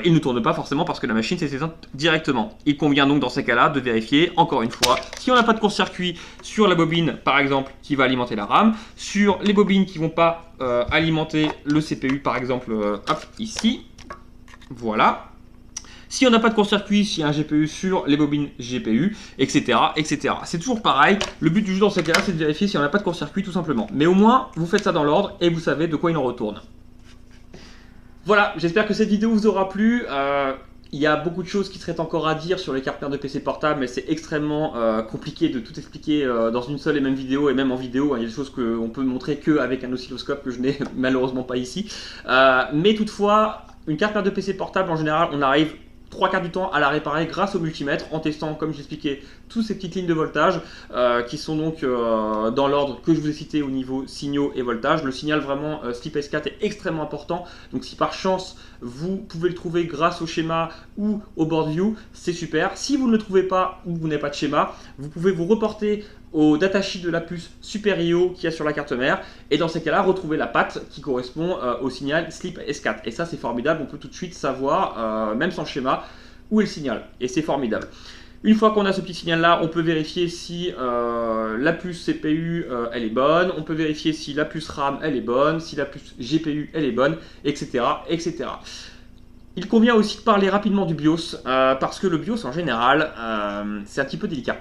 il ne tourne pas forcément parce que la machine s'est éteinte directement. Il convient donc dans ces cas-là de vérifier, encore une fois, si on n'a pas de court-circuit sur la bobine, par exemple, qui va alimenter la RAM, sur les bobines qui ne vont pas alimenter le CPU, par exemple, hop, ici, voilà. Si on n'a pas de court-circuit, s'il y a un GPU sur les bobines GPU, etc. etc. C'est toujours pareil, le but du jeu dans ces cas-là, c'est de vérifier si on n'a pas de court-circuit tout simplement. Mais au moins, vous faites ça dans l'ordre et vous savez de quoi il en retourne. Voilà, j'espère que cette vidéo vous aura plu. Il y a beaucoup de choses qui seraient encore à dire sur les cartes mères de PC portable, mais c'est extrêmement compliqué de tout expliquer dans une seule et même vidéo, et même en vidéo, hein, il y a des choses qu'on peut montrer qu'avec un oscilloscope que je n'ai malheureusement pas ici. Mais toutefois, une carte mère de PC portable, en général, on arrive 3/4 du temps à la réparer grâce au multimètre en testant, comme j'expliquais, toutes ces petites lignes de voltage qui sont donc dans l'ordre que je vous ai cité au niveau signaux et voltage. Le signal vraiment SLIP S4 est extrêmement important, donc si par chance vous pouvez le trouver grâce au schéma ou au board view, c'est super. Si vous ne le trouvez pas ou vous n'avez pas de schéma, vous pouvez vous reporter au datasheet de la puce Super IO qu'il y a sur la carte mère, et dans ces cas-là, retrouver la patte qui correspond au signal SLIP S4. Et ça, c'est formidable, on peut tout de suite savoir, même sans schéma, où est le signal, et c'est formidable. Une fois qu'on a ce petit signal-là, on peut vérifier si la puce CPU, elle est bonne, on peut vérifier si la puce RAM, elle est bonne, si la puce GPU, elle est bonne, etc. etc. Il convient aussi de parler rapidement du BIOS, parce que le BIOS, en général, c'est un petit peu délicat.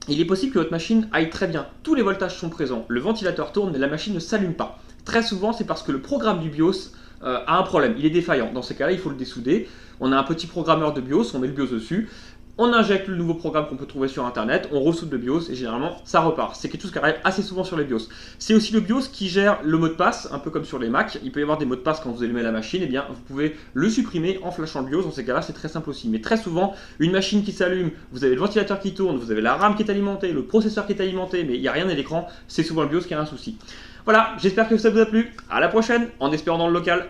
Il est possible que votre machine aille très bien, tous les voltages sont présents, le ventilateur tourne mais la machine ne s'allume pas. Très souvent c'est parce que le programme du BIOS a un problème, il est défaillant. Dans ces cas-là il faut le dessouder, on a un petit programmeur de BIOS, on met le BIOS dessus, on injecte le nouveau programme qu'on peut trouver sur internet, on ressoude le BIOS et généralement ça repart. C'est quelque chose qui arrive assez souvent sur les BIOS. C'est aussi le BIOS qui gère le mot de passe, un peu comme sur les Mac. Il peut y avoir des mots de passe quand vous allumez la machine, et bien vous pouvez le supprimer en flashant le BIOS. Dans ces cas-là c'est très simple aussi. Mais très souvent, une machine qui s'allume, vous avez le ventilateur qui tourne, vous avez la RAM qui est alimentée, le processeur qui est alimenté, mais il n'y a rien à l'écran, c'est souvent le BIOS qui a un souci. Voilà, j'espère que ça vous a plu. À la prochaine, en espérant dans le local.